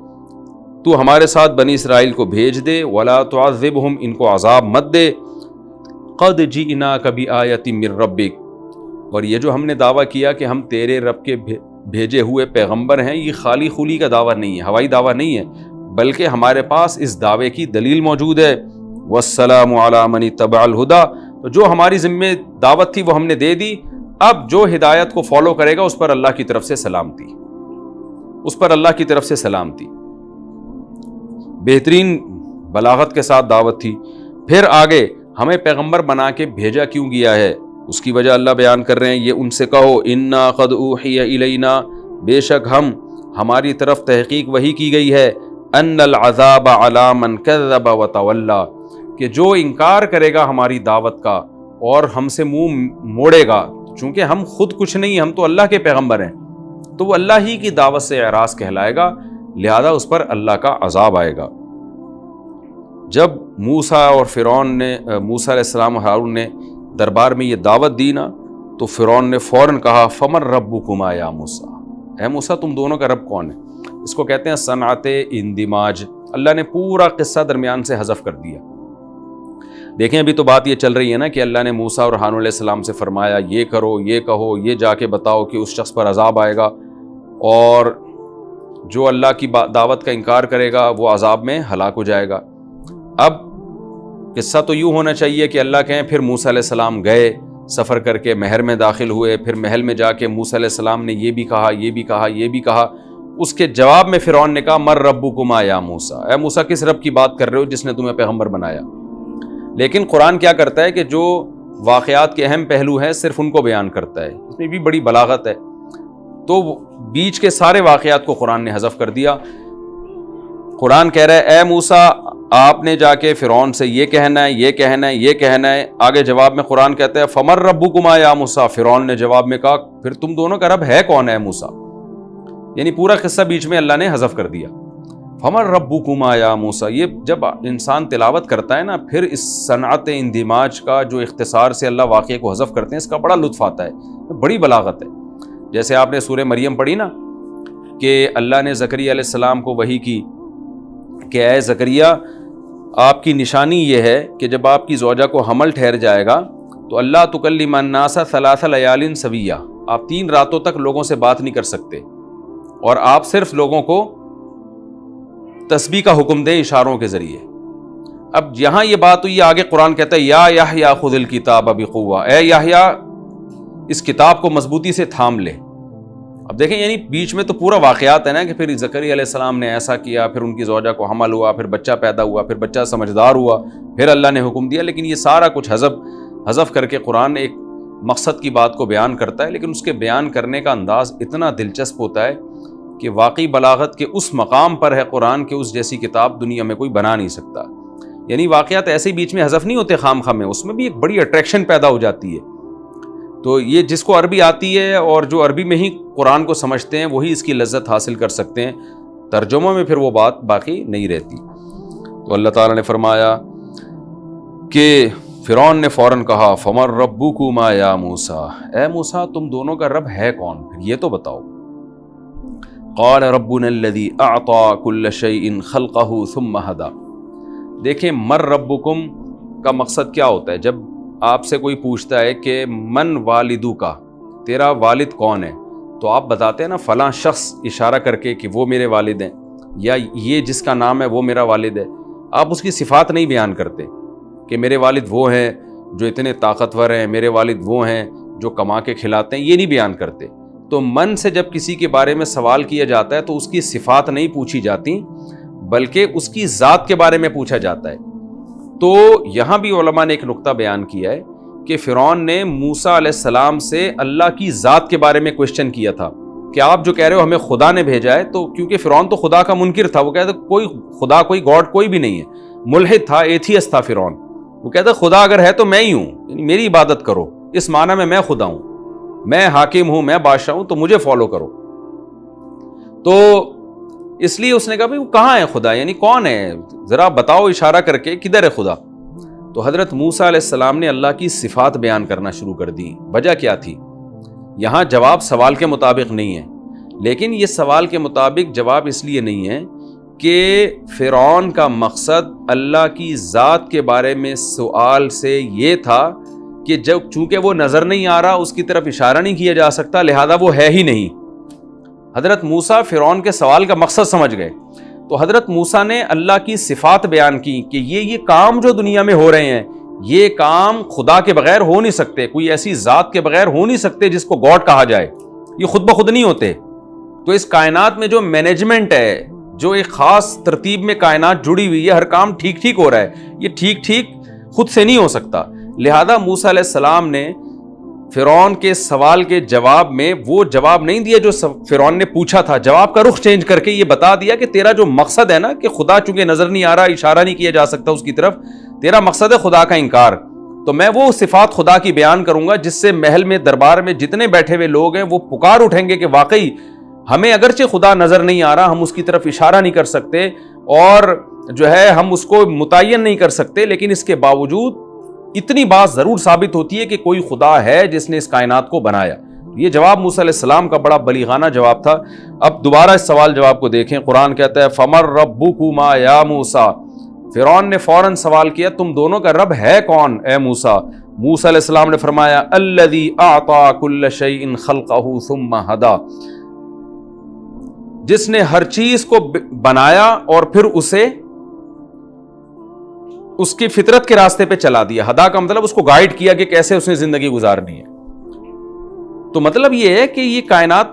تو ہمارے ساتھ بنی اسرائیل کو بھیج دے. وَلَا تُعَذِّبْهُمْ، ان کو عذاب مت دے. قَدْ جِئْنَاكَ بِآیَةٍ مِّن رَّبِّكَ، اور یہ جو ہم نے دعویٰ کیا کہ ہم تیرے رب کے بھیجے ہوئے پیغمبر ہیں، یہ خالی خولی کا دعویٰ نہیں ہے، ہوائی دعویٰ نہیں ہے، بلکہ ہمارے پاس اس دعوے کی دلیل موجود ہے۔ والسلام علی من اتبع الہدی، تو جو ہماری ذمہ دعوت تھی وہ ہم نے دے دی، اب جو ہدایت کو فالو کرے گا اس پر اللہ کی طرف سے سلامتی، اس پر اللہ کی طرف سے سلامتی۔ بہترین بلاغت کے ساتھ دعوت تھی۔ پھر آگے ہمیں پیغمبر بنا کے بھیجا کیوں گیا ہے، اس کی وجہ اللہ بیان کر رہے ہیں، یہ ان سے کہو انا قد اوحی الینا، بے شک ہماری طرف تحقیق وحی کی گئی ہے، ان العذاب علی من کذب وتولی، کہ جو انکار کرے گا ہماری دعوت کا اور ہم سے منہ موڑے گا، چونکہ ہم خود کچھ نہیں، ہم تو اللہ کے پیغمبر ہیں، تو وہ اللہ ہی کی دعوت سے اعراض کہلائے گا، لہذا اس پر اللہ کا عذاب آئے گا۔ جب موسیٰ اور فرعون نے، موسیٰ علیہ السلام اور ہارون نے دربار میں یہ دعوت دی نا، تو فرعون نے فوراً کہا فمن ربکما یا موسیٰ، اے موسیٰ تم دونوں کا رب کون ہے؟ اس کو کہتے ہیں صنعت اندماج، اللہ نے پورا قصہ درمیان سے حذف کر دیا۔ دیکھیں ابھی تو بات یہ چل رہی ہے نا کہ اللہ نے موسیٰ اور ہارون علیہ السلام سے فرمایا یہ کرو، یہ کہو، یہ جا کے بتاؤ کہ اس شخص پر عذاب آئے گا، اور جو اللہ کی دعوت کا انکار کرے گا وہ عذاب میں ہلاک ہو جائے گا۔ اب قصہ تو یوں ہونا چاہیے کہ اللہ کہیں پھر موسیٰ علیہ السلام گئے سفر کر کے محل میں داخل ہوئے، پھر محل میں جا کے موسیٰ علیہ السلام نے یہ بھی کہا، یہ بھی کہا، یہ بھی کہا، اس کے جواب میں فرعون نے کہا مر ربکما یا موسیٰ، اے موسیٰ کس رب کی بات کر رہے ہو جس نے تمہیں پیغمبر بنایا؟ لیکن قرآن کیا کرتا ہے کہ جو واقعات کے اہم پہلو ہیں صرف ان کو بیان کرتا ہے، اس میں بھی بڑی بلاغت ہے، تو بیچ کے سارے واقعات کو قرآن نے حذف کر دیا۔ قرآن کہہ رہا ہے اے موسیٰ آپ نے جا کے فرعون سے یہ کہنا ہے، یہ کہنا ہے، یہ کہنا ہے۔ آگے جواب میں قرآن کہتا ہے فمر ربکما یا موسیٰ، فرعون نے جواب میں کہا پھر تم دونوں کا رب ہے کون ہے موسیٰ؟ یعنی پورا قصہ بیچ میں اللہ نے حذف کر دیا۔ فمر ربکما یا موسیٰ، یہ جب انسان تلاوت کرتا ہے نا، پھر اس صنعت اندماج کا جو اختصار سے اللہ واقعے کو حذف کرتے ہیں، اس کا بڑا لطف آتا ہے، بڑی بلاغت ہے۔ جیسے آپ نے سورہ مریم پڑھی نا کہ اللہ نے زکریا علیہ السلام کو وحی کی کہ اے زکریا آپ کی نشانی یہ ہے کہ جب آپ کی زوجہ کو حمل ٹھہر جائے گا تو اللہ تکلم الناس ثلاث لیال سویہ، آپ 3 راتوں تک لوگوں سے بات نہیں کر سکتے، اور آپ صرف لوگوں کو تسبیح کا حکم دیں اشاروں کے ذریعے۔ اب یہاں یہ بات ہوئی، آگے قرآن کہتا ہے یا یحییٰ خذ الکتاب بقوہ، اے یحییٰ اس کتاب کو مضبوطی سے تھام لے۔ اب دیکھیں یعنی بیچ میں تو پورا واقعات ہے نا کہ پھر زکریا علیہ السلام نے ایسا کیا، پھر ان کی زوجہ کو حمل ہوا، پھر بچہ پیدا ہوا، پھر بچہ سمجھدار ہوا، پھر اللہ نے حکم دیا، لیکن یہ سارا کچھ حذف کر کے قرآن ایک مقصد کی بات کو بیان کرتا ہے، لیکن اس کے بیان کرنے کا انداز اتنا دلچسپ ہوتا ہے کہ واقعی بلاغت کے اس مقام پر ہے قرآن کہ اس جیسی کتاب دنیا میں کوئی بنا نہیں سکتا۔ یعنی واقعات ایسے ہی بیچ میں حذف نہیں ہوتے خام خواہ میں، اس میں بھی ایک بڑی اٹریکشن پیدا ہو جاتی ہے۔ تو یہ جس کو عربی آتی ہے اور جو عربی میں ہی قرآن کو سمجھتے ہیں وہی اس کی لذت حاصل کر سکتے ہیں، ترجمہ میں پھر وہ بات باقی نہیں رہتی۔ تو اللہ تعالیٰ نے فرمایا کہ فرعون نے فوراً کہا فمن ربکما یا موسیٰ، اے موسیٰ تم دونوں کا رب ہے کون، پھر یہ تو بتاؤ۔ قال ربنا الذی اعطى كل شیء خلقہ ثم ہدی۔ دیکھیں من ربکم کا مقصد کیا ہوتا ہے؟ جب آپ سے کوئی پوچھتا ہے کہ من والدو کا، تیرا والد کون ہے، تو آپ بتاتے ہیں نا فلاں شخص، اشارہ کر کے کہ وہ میرے والد ہیں، یا یہ جس کا نام ہے وہ میرا والد ہے۔ آپ اس کی صفات نہیں بیان کرتے کہ میرے والد وہ ہیں جو اتنے طاقتور ہیں، میرے والد وہ ہیں جو کما کے کھلاتے ہیں، یہ نہیں بیان کرتے۔ تو من سے جب کسی کے بارے میں سوال کیا جاتا ہے تو اس کی صفات نہیں پوچھی جاتی بلکہ اس کی ذات کے بارے میں پوچھا جاتا ہے۔ تو یہاں بھی علماء نے ایک نقطہ بیان کیا ہے کہ فرعون نے موسیٰ علیہ السلام سے اللہ کی ذات کے بارے میں کوشچن کیا تھا کہ آپ جو کہہ رہے ہو ہمیں خدا نے بھیجا ہے، تو کیونکہ فرعون تو خدا کا منکر تھا، وہ کہتا کوئی خدا، کوئی گاڈ کوئی بھی نہیں ہے، ملحد تھا، ایتھیسٹ تھا فرعون۔ وہ کہتا خدا اگر ہے تو میں ہی ہوں، یعنی میری عبادت کرو، اس معنی میں خدا ہوں، میں حاکم ہوں، میں بادشاہ ہوں، تو مجھے فالو کرو۔ تو اس لیے اس نے کہا بھائی وہ کہاں ہے خدا، یعنی کون ہے، ذرا بتاؤ اشارہ کر کے کدھر ہے خدا۔ تو حضرت موسیٰ علیہ السلام نے اللہ کی صفات بیان کرنا شروع کر دی۔ وجہ کیا تھی؟ یہاں جواب سوال کے مطابق نہیں ہے، لیکن یہ سوال کے مطابق جواب اس لیے نہیں ہے کہ فرعون کا مقصد اللہ کی ذات کے بارے میں سوال سے یہ تھا کہ جب چونکہ وہ نظر نہیں آ رہا اس کی طرف اشارہ نہیں کیا جا سکتا، لہذا وہ ہے ہی نہیں۔ حضرت موسیٰ فرعون کے سوال کا مقصد سمجھ گئے، تو حضرت موسیٰ نے اللہ کی صفات بیان کی کہ یہ کام جو دنیا میں ہو رہے ہیں یہ کام خدا کے بغیر ہو نہیں سکتے، کوئی ایسی ذات کے بغیر ہو نہیں سکتے جس کو گاڈ کہا جائے، یہ خود بخود نہیں ہوتے۔ تو اس کائنات میں جو مینجمنٹ ہے، جو ایک خاص ترتیب میں کائنات جڑی ہوئی ہے، ہر کام ٹھیک ٹھیک ہو رہا ہے، یہ ٹھیک ٹھیک خود سے نہیں ہو سکتا۔ لہذا موسیٰ علیہ السلام نے فرعون کے سوال کے جواب میں وہ جواب نہیں دیا جو فرعون نے پوچھا تھا، جواب کا رخ چینج کر کے یہ بتا دیا کہ تیرا جو مقصد ہے نا کہ خدا چونکہ نظر نہیں آ رہا، اشارہ نہیں کیا جا سکتا اس کی طرف، تیرا مقصد ہے خدا کا انکار، تو میں وہ صفات خدا کی بیان کروں گا جس سے محل میں دربار میں جتنے بیٹھے ہوئے لوگ ہیں وہ پکار اٹھیں گے کہ واقعی ہمیں اگرچہ خدا نظر نہیں آ رہا، ہم اس کی طرف اشارہ نہیں کر سکتے اور جو ہے ہم اس کو متعین نہیں کر سکتے، لیکن اس کے باوجود اتنی بات ضرور ثابت ہوتی ہے کہ کوئی خدا ہے جس نے اس کائنات کو بنایا۔ یہ جواب موسیٰ علیہ السلام کا بڑا بلیغانہ جواب تھا۔ اب دوبارہ اس سوال جواب کو دیکھیں، قرآن کہتا ہے فَمَن رَبُّكُمَا يَا مُوسَىٰ، فرعون نے فوراً سوال کیا تم دونوں کا رب ہے کون اے موسیٰ؟ موسیٰ علیہ السلام نے فرمایا الَّذِي أَعْطَىٰ كُلَّ شَيْءٍ خَلْقَهُ ثُمَّ هَدَىٰ، جس نے ہر چیز کو بنایا اور پھر اسے اس کی فطرت کے راستے پہ چلا دیا۔ ہدا کا مطلب اس کو گائیڈ کیا کہ کیسے اس نے زندگی گزارنی ہے۔ تو مطلب یہ ہے کہ یہ کائنات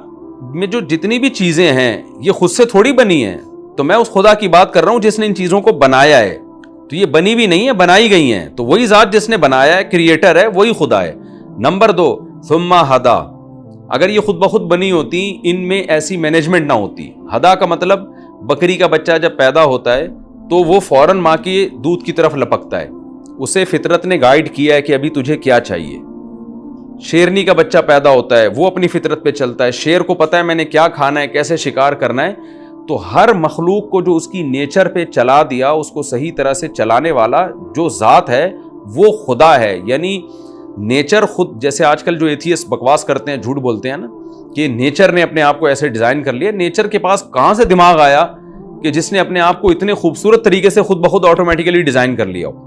میں جو جتنی بھی چیزیں ہیں یہ خود سے تھوڑی بنی ہیں، تو میں اس خدا کی بات کر رہا ہوں جس نے ان چیزوں کو بنایا ہے، تو یہ بنی بھی نہیں ہے، بنائی گئی ہیں، تو وہی ذات جس نے بنایا ہے، کریٹر ہے، وہی خدا ہے۔ نمبر 2 ثم ہدا، اگر یہ خود بخود بنی ہوتی ان میں ایسی مینجمنٹ نہ ہوتی۔ ہدا کا مطلب بکری کا بچہ جب پیدا ہوتا ہے تو وہ فوراً ماں کی دودھ کی طرف لپکتا ہے، اسے فطرت نے گائیڈ کیا ہے کہ ابھی تجھے کیا چاہیے۔ شیرنی کا بچہ پیدا ہوتا ہے، وہ اپنی فطرت پہ چلتا ہے، شیر کو پتہ ہے میں نے کیا کھانا ہے، کیسے شکار کرنا ہے۔ تو ہر مخلوق کو جو اس کی نیچر پہ چلا دیا، اس کو صحیح طرح سے چلانے والا جو ذات ہے وہ خدا ہے۔ یعنی نیچر خود، جیسے آج کل جو ایتھیسٹ بکواس کرتے ہیں، جھوٹ بولتے ہیں نا کہ نیچر نے اپنے آپ کو ایسے ڈیزائن کر لیا، نیچر کے پاس کہاں سے دماغ آیا کہ جس نے اپنے آپ کو اتنے خوبصورت طریقے سے خود بخود آٹومیٹیکلی ڈیزائن کر لیا ہو۔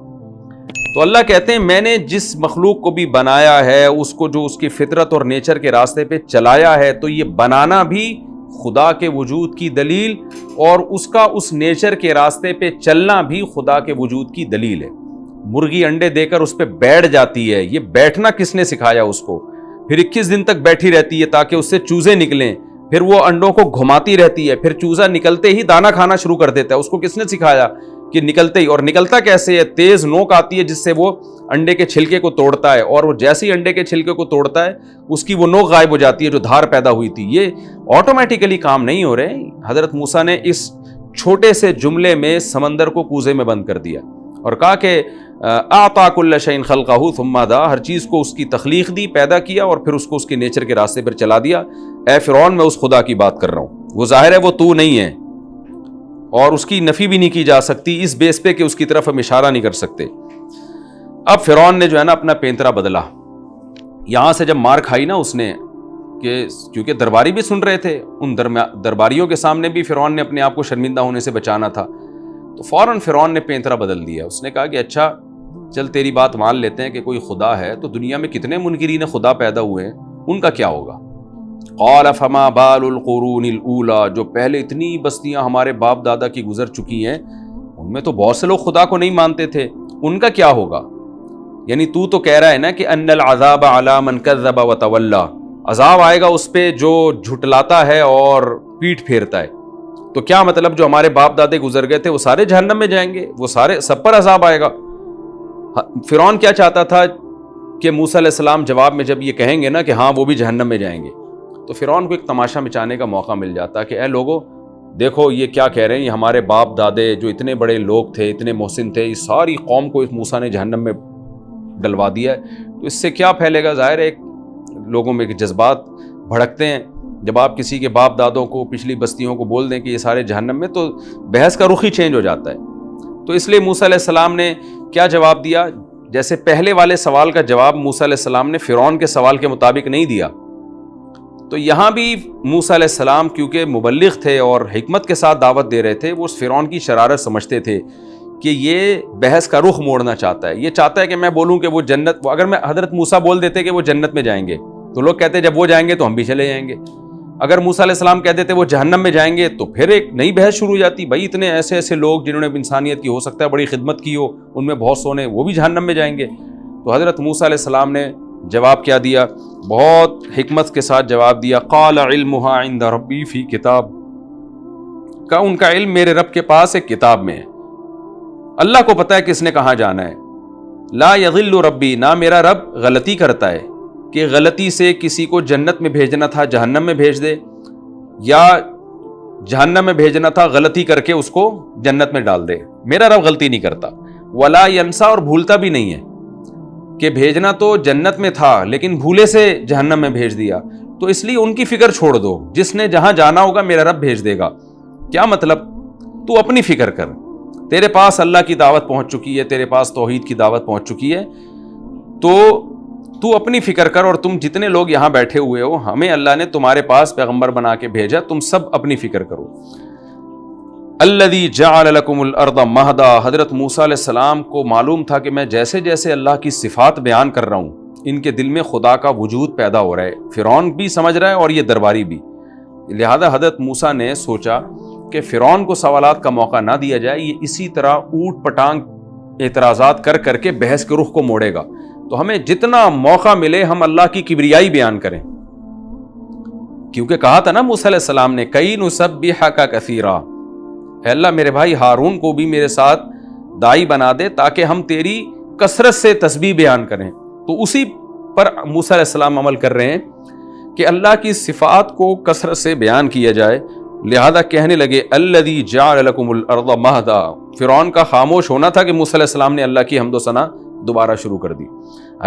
تو اللہ کہتے ہیں میں نے جس مخلوق کو بھی بنایا ہے اس کو جو اس کی فطرت اور نیچر کے راستے پہ چلایا ہے، تو یہ بنانا بھی خدا کے وجود کی دلیل اور اس کا اس نیچر کے راستے پہ چلنا بھی خدا کے وجود کی دلیل ہے۔ مرغی انڈے دے کر اس پہ بیٹھ جاتی ہے، یہ بیٹھنا کس نے سکھایا اس کو؟ پھر 21 دن تک بیٹھی رہتی ہے تاکہ اس سے چوزے نکلیں، پھر وہ انڈوں کو گھماتی رہتی ہے، پھر چوزا نکلتے ہی دانا کھانا شروع کر دیتا ہے۔ اس کو کس نے سکھایا کہ نکلتے ہی، اور نکلتا کیسے ہے؟ تیز نوک آتی ہے جس سے وہ انڈے کے چھلکے کو توڑتا ہے، اور وہ جیسے ہی انڈے کے چھلکے کو توڑتا ہے اس کی وہ نوک غائب ہو جاتی ہے جو دھار پیدا ہوئی تھی۔ یہ آٹومیٹیکلی کام نہیں ہو رہے۔ حضرت موسیٰ نے اس چھوٹے سے جملے میں سمندر کو کوزے میں بند کر دیا اور کہا کہ اعطا کل شیء خلقہ ثم ہدیٰ، ہر چیز کو اس کی تخلیق دی، پیدا کیا اور پھر اس کو اس کے نیچر کے راستے پر چلا دیا۔ اے فرعون میں اس خدا کی بات کر رہا ہوں، وہ ظاہر ہے وہ تو نہیں ہے اور اس کی نفی بھی نہیں کی جا سکتی اس بیس پہ کہ اس کی طرف ہم اشارہ نہیں کر سکتے۔ اب فرعون نے جو ہے نا اپنا پینترا بدلا، یہاں سے جب مار کھائی نا اس نے، کہ کیونکہ درباری بھی سن رہے تھے، ان درباریوں کے سامنے بھی فرعون نے اپنے آپ کو شرمندہ ہونے سے بچانا تھا، تو فوراً فرعون نے پینترا بدل دیا۔ اس نے کہا کہ اچھا چل تیری بات مان لیتے ہیں کہ کوئی خدا ہے، تو دنیا میں کتنے منکرین خدا پیدا ہوئے ہیں، ان کا کیا ہوگا؟ قال فما بال القرون الاولی، جو پہلے اتنی بستیاں ہمارے باپ دادا کی گزر چکی ہیں ان میں تو بہت سے لوگ خدا کو نہیں مانتے تھے، ان کا کیا ہوگا؟ یعنی تو کہہ رہا ہے نا کہ ان العذاب علی من کذب وتولی، عذاب آئے گا اس پہ جو جھٹلاتا ہے اور پیٹھ پھیرتا ہے، تو کیا مطلب جو ہمارے باپ دادے گزر گئے تھے وہ سارے جہنم میں جائیں گے؟ وہ سارے سب پر عذاب آئے گا؟ فرعون کیا چاہتا تھا کہ موسیٰ علیہ السلام جواب میں جب یہ کہیں گے نا کہ ہاں وہ بھی جہنم میں جائیں گے، تو فرعون کو ایک تماشا مچانے کا موقع مل جاتا کہ اے لوگو دیکھو یہ کیا کہہ رہے ہیں، یہ ہمارے باپ دادے جو اتنے بڑے لوگ تھے، اتنے محسن تھے، اس ساری قوم کو اس موسیٰ نے جہنم میں ڈلوا دیا ہے، تو اس سے کیا پھیلے گا؟ ظاہر ہے ایک لوگوں میں جذبات بھڑکتے ہیں، جب آپ کسی کے باپ دادوں کو، پچھلی بستیوں کو بول دیں کہ یہ سارے جہنم میں، تو بحث کا رخ ہی چینج ہو جاتا ہے۔ تو اس لیے موسیٰ علیہ السلام نے کیا جواب دیا؟ جیسے پہلے والے سوال کا جواب موسیٰ علیہ السلام نے فرعون کے سوال کے مطابق نہیں دیا، تو یہاں بھی موسیٰ علیہ السلام کیونکہ مبلغ تھے اور حکمت کے ساتھ دعوت دے رہے تھے، وہ اس فرعون کی شرارت سمجھتے تھے کہ یہ بحث کا رخ موڑنا چاہتا ہے. یہ چاہتا ہے کہ میں بولوں کہ وہ جنت، اگر میں حضرت موسیٰ بول دیتے کہ وہ جنت میں جائیں گے تو لوگ کہتے جب وہ جائیں گے تو ہم بھی چلے جائیں گے. اگر موسیٰ علیہ السلام کہہ دیتے وہ جہنم میں جائیں گے تو پھر ایک نئی بحث شروع ہو جاتی. بھائی اتنے ایسے ایسے لوگ جنہوں نے انسانیت کی ہو سکتا ہے بڑی خدمت کی ہو، ان میں بہت سونے وہ بھی جہنم میں جائیں گے. تو حضرت موسیٰ علیہ السلام نے جواب کیا دیا؟ بہت حکمت کے ساتھ جواب دیا. قال علمها عند ربی فی کتاب، کا ان کا علم میرے رب کے پاس ایک کتاب میں ہے. اللہ کو پتہ ہے کس نے کہاں جانا ہے. لا یضل ربی، نہ میرا رب غلطی کرتا ہے کہ غلطی سے کسی کو جنت میں بھیجنا تھا جہنم میں بھیج دے، یا جہنم میں بھیجنا تھا غلطی کر کے اس کو جنت میں ڈال دے. میرا رب غلطی نہیں کرتا. ولا ینسا، اور بھولتا بھی نہیں ہے کہ بھیجنا تو جنت میں تھا لیکن بھولے سے جہنم میں بھیج دیا. تو اس لیے ان کی فکر چھوڑ دو، جس نے جہاں جانا ہوگا میرا رب بھیج دے گا. کیا مطلب؟ تو اپنی فکر کر. تیرے پاس اللہ کی دعوت پہنچ چکی ہے، تیرے پاس توحید کی دعوت پہنچ چکی ہے، تو اپنی فکر کر. اور تم جتنے لوگ یہاں بیٹھے ہوئے ہو، ہمیں اللہ نے تمہارے پاس پیغمبر بنا کے بھیجا، تم سب اپنی فکر کرو. الذی جعل لکم الارض مہدا، حضرت موسیٰ علیہ السلام کو معلوم تھا کہ میں جیسے جیسے اللہ کی صفات بیان کر رہا ہوں ان کے دل میں خدا کا وجود پیدا ہو رہا ہے. فرعون بھی سمجھ رہا ہے اور یہ درباری بھی. لہذا حضرت موسیٰ نے سوچا کہ فرعون کو سوالات کا موقع نہ دیا جائے، یہ اسی طرح اوٹ پٹانگ اعتراضات کر کر کے بحث کے رخ کو موڑے گا. تو ہمیں جتنا موقع ملے ہم اللہ کی کبریائی بیان کریں. کیونکہ کہا تھا نا موسیٰ علیہ السلام نے کئی نسبحک کثیرا، اے اللہ میرے بھائی ہارون کو بھی میرے ساتھ داعی بنا دے تاکہ ہم تیری کثرت سے تسبیح بیان کریں. تو اسی پر موسیٰ علیہ السلام عمل کر رہے ہیں کہ اللہ کی صفات کو کثرت سے بیان کیا جائے. لہذا کہنے لگے الذی جعل لکم الارض مہدا. فرعون کا خاموش ہونا تھا کہ موسیٰ علیہ السلام نے اللہ کی حمد و ثنا دوبارہ شروع کر دی.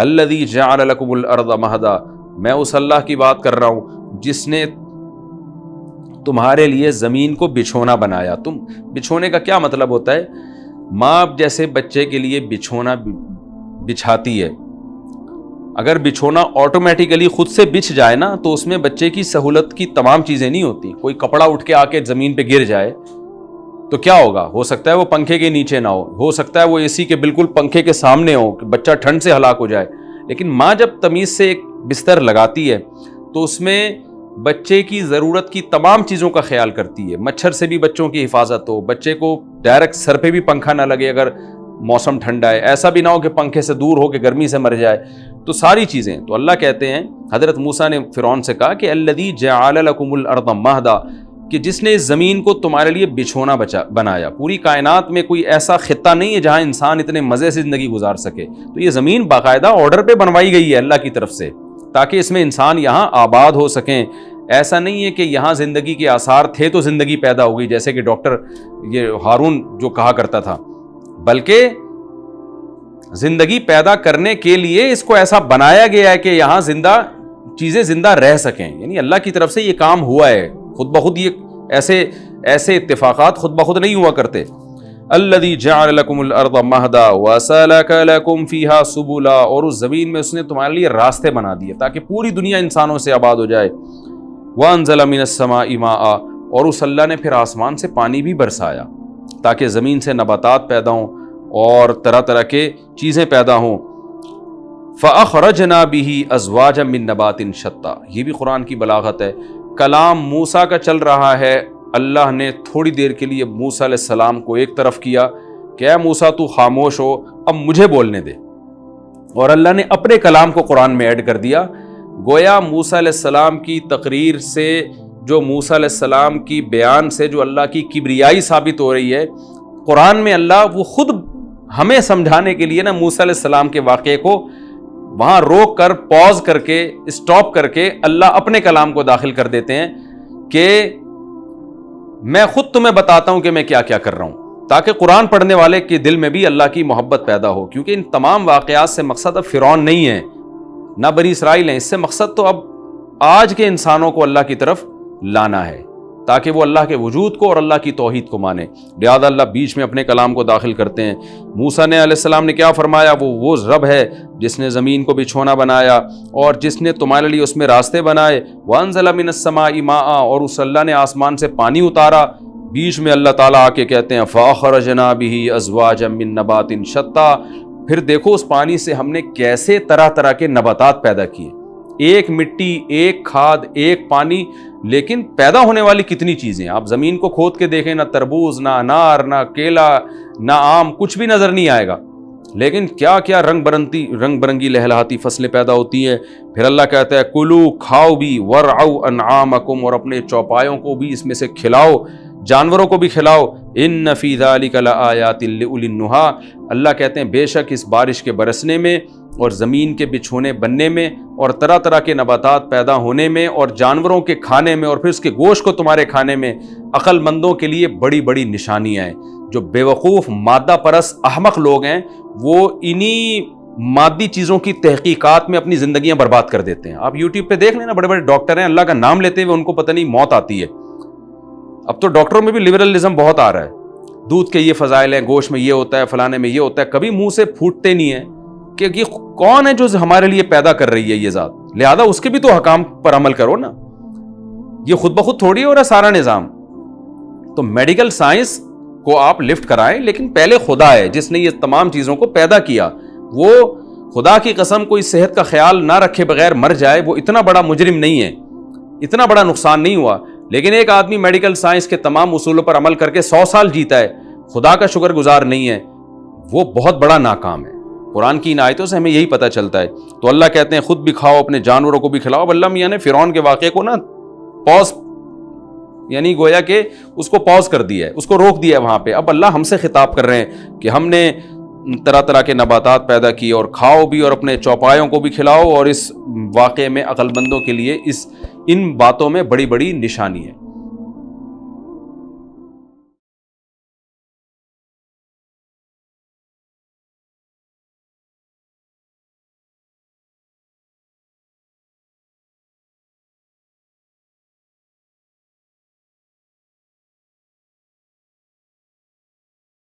الذی جعل لکم الارض مہدا، میں اس اللہ کی بات کر رہا ہوں جس نے تمہارے لیے زمین کو بچھونا بنایا. بچھونے کا کیا مطلب ہوتا ہے؟ ماں جیسے بچے کے لیے بچھونا بچھاتی ہے، اگر بچھونا آٹومیٹیکلی خود سے بچھ جائے نا تو اس میں بچے کی سہولت کی تمام چیزیں نہیں ہوتی. کوئی کپڑا اٹھ کے آ کے زمین پہ گر جائے تو کیا ہوگا؟ ہو سکتا ہے وہ پنکھے کے نیچے نہ ہو سکتا ہے وہ اے سی کے بالکل پنکھے کے سامنے ہو کہ بچہ ٹھنڈ سے ہلاک ہو جائے. لیکن ماں جب تمیز سے ایک بستر لگاتی ہے تو اس میں بچے کی ضرورت کی تمام چیزوں کا خیال کرتی ہے. مچھر سے بھی بچوں کی حفاظت ہو، بچے کو ڈائریکٹ سر پہ بھی پنکھا نہ لگے اگر موسم ٹھنڈا ہے، ایسا بھی نہ ہو کہ پنکھے سے دور ہو کے گرمی سے مر جائے. تو ساری چیزیں تو اللہ کہتے ہیں. حضرت موسیٰ نے فرعون سے کہا کہ الذی جعل لکم الارض مہدا، کہ جس نے اس زمین کو تمہارے لیے بچھونا بنایا. پوری کائنات میں کوئی ایسا خطہ نہیں ہے جہاں انسان اتنے مزے سے زندگی گزار سکے. تو یہ زمین باقاعدہ آرڈر پہ بنوائی گئی ہے اللہ کی طرف سے تاکہ اس میں انسان یہاں آباد ہو سکیں. ایسا نہیں ہے کہ یہاں زندگی کے آثار تھے تو زندگی پیدا ہو گئی جیسے کہ ڈاکٹر یہ ہارون جو کہا کرتا تھا، بلکہ زندگی پیدا کرنے کے لیے اس کو ایسا بنایا گیا ہے کہ یہاں چیزیں زندہ رہ سکیں. یعنی اللہ کی طرف سے یہ کام ہوا ہے خود بخود. یہ ایسے اتفاقات خود بخود نہیں ہوا کرتے. الذی جعل لکم الارض مہدا وسلک لکم فیہا سبلا، اور اس زمین میں اس نے تمہارے لیے راستے بنا دیے تاکہ پوری دنیا انسانوں سے آباد ہو جائے. وانزل من السماء ماء، اور اس اللہ نے پھر آسمان سے پانی بھی برسایا تاکہ زمین سے نباتات پیدا ہوں اور طرح طرح کے چیزیں پیدا ہوں. فَأَخْرَجْنَا بِهِ أَزْوَاجًا مِّن نَبَاتٍ شَتَّىٰ، یہ بھی قرآن کی بلاغت ہے. کلام موسیٰ کا چل رہا ہے، اللہ نے تھوڑی دیر کے لیے موسیٰ علیہ السلام کو ایک طرف کیا کہ اے موسیٰ تو خاموش ہو، اب مجھے بولنے دے. اور اللہ نے اپنے کلام کو قرآن میں ایڈ کر دیا. گویا موسیٰ علیہ السلام کی تقریر سے، جو موسیٰ علیہ السلام کی بیان سے جو اللہ کی کبریائی ثابت ہو رہی ہے، قرآن میں اللہ وہ خود ہمیں سمجھانے کے لیے نا موسیٰ علیہ السلام کے واقعے کو وہاں روک کر، پاز کر کے، اسٹاپ کر کے اللہ اپنے کلام کو داخل کر دیتے ہیں کہ میں خود تمہیں بتاتا ہوں کہ میں کیا کیا کر رہا ہوں، تاکہ قرآن پڑھنے والے کے دل میں بھی اللہ کی محبت پیدا ہو. کیونکہ ان تمام واقعات سے مقصد اب فرعون نہیں ہے، نہ بنی اسرائیل ہیں، اس سے مقصد تو اب آج کے انسانوں کو اللہ کی طرف لانا ہے تاکہ وہ اللہ کے وجود کو اور اللہ کی توحید کو مانے. لہذا اللہ بیچ میں اپنے کلام کو داخل کرتے ہیں. موسیٰ علیہ السلام نے کیا فرمایا؟ وہ رب ہے جس نے زمین کو بچھونا بنایا اور جس نے تمہارے لیے اس میں راستے بنائے. وَأَنزَلَ مِنَ السَّمَاءِ مَاءً، اور اس اللہ نے آسمان سے پانی اتارا. بیچ میں اللہ تعالیٰ آ کے کہتے ہیں فَأَخْرَجْنَا بِهِ أَزْوَاجًا مِّن نَبَاتٍ شَتَّىٰ، پھر دیکھو اس پانی سے ہم نے کیسے طرح طرح کے نباتات پیدا کیے، ایک مٹی، ایک کھاد، ایک پانی، لیکن پیدا ہونے والی کتنی چیزیں. آپ زمین کو کھود کے دیکھیں، نہ تربوز، نہ انار، نہ کیلا، نہ آم، کچھ بھی نظر نہیں آئے گا، لیکن کیا کیا رنگ برنگی لہلہاتی فصلیں پیدا ہوتی ہیں. پھر اللہ کہتا ہے کلو، کھاؤ بھی، ورعوا انعامکم، اور اپنے چوپایوں کو بھی اس میں سے کھلاؤ، جانوروں کو بھی کھلاؤ. ان فی ذلک لآیات لأولی النہی، اللہ کہتے ہیں بے شک اس بارش کے برسنے میں اور زمین کے بچھونے بننے میں اور طرح طرح کے نباتات پیدا ہونے میں اور جانوروں کے کھانے میں اور پھر اس کے گوشت کو تمہارے کھانے میں عقل مندوں کے لیے بڑی بڑی نشانیاں ہیں. جو بے وقوف مادہ پرست احمق لوگ ہیں وہ انہی مادی چیزوں کی تحقیقات میں اپنی زندگیاں برباد کر دیتے ہیں. آپ یوٹیوب پہ دیکھ لینا، بڑے بڑے ڈاکٹر ہیں، اللہ کا نام لیتے ہوئے ان کو پتہ نہیں موت آتی ہے. اب تو ڈاکٹروں میں بھی لبرلزم بہت آ رہا ہے، دودھ کے یہ فضائل ہیں، گوشت میں یہ ہوتا ہے، فلانے میں یہ ہوتا ہے، کبھی منہ سے پھوٹتے نہیں ہیں کہ یہ کون ہے جو ہمارے لیے پیدا کر رہی ہے یہ ذات، لہذا اس کے بھی تو حکام پر عمل کرو نا. یہ خود بخود تھوڑی ہو رہا سارا نظام. تو میڈیکل سائنس کو آپ لفٹ کرائیں، لیکن پہلے خدا ہے جس نے یہ تمام چیزوں کو پیدا کیا. وہ خدا کی قسم کوئی صحت کا خیال نہ رکھے بغیر مر جائے، وہ اتنا بڑا مجرم نہیں ہے، اتنا بڑا نقصان نہیں ہوا. لیکن ایک آدمی میڈیکل سائنس کے تمام اصولوں پر عمل کر کے 100 سال جیتا ہے، خدا کا شکر گزار نہیں ہے، وہ بہت بڑا ناکام ہے. قرآن کی ان آیتوں سے ہمیں یہی پتہ چلتا ہے. تو اللہ کہتے ہیں خود بھی کھاؤ، اپنے جانوروں کو بھی کھلاؤ. اب اللہ میاں نے فرعون کے واقعے کو نا پاز، یعنی گویا کہ اس کو پاز کر دیا ہے، اس کو روک دیا ہے وہاں پہ. اب اللہ ہم سے خطاب کر رہے ہیں کہ ہم نے طرح طرح کے نباتات پیدا کیے اور کھاؤ بھی اور اپنے چوپایوں کو بھی کھلاؤ، اور اس واقعے میں عقل مندوں کے لیے ان باتوں میں بڑی بڑی نشانی ہے.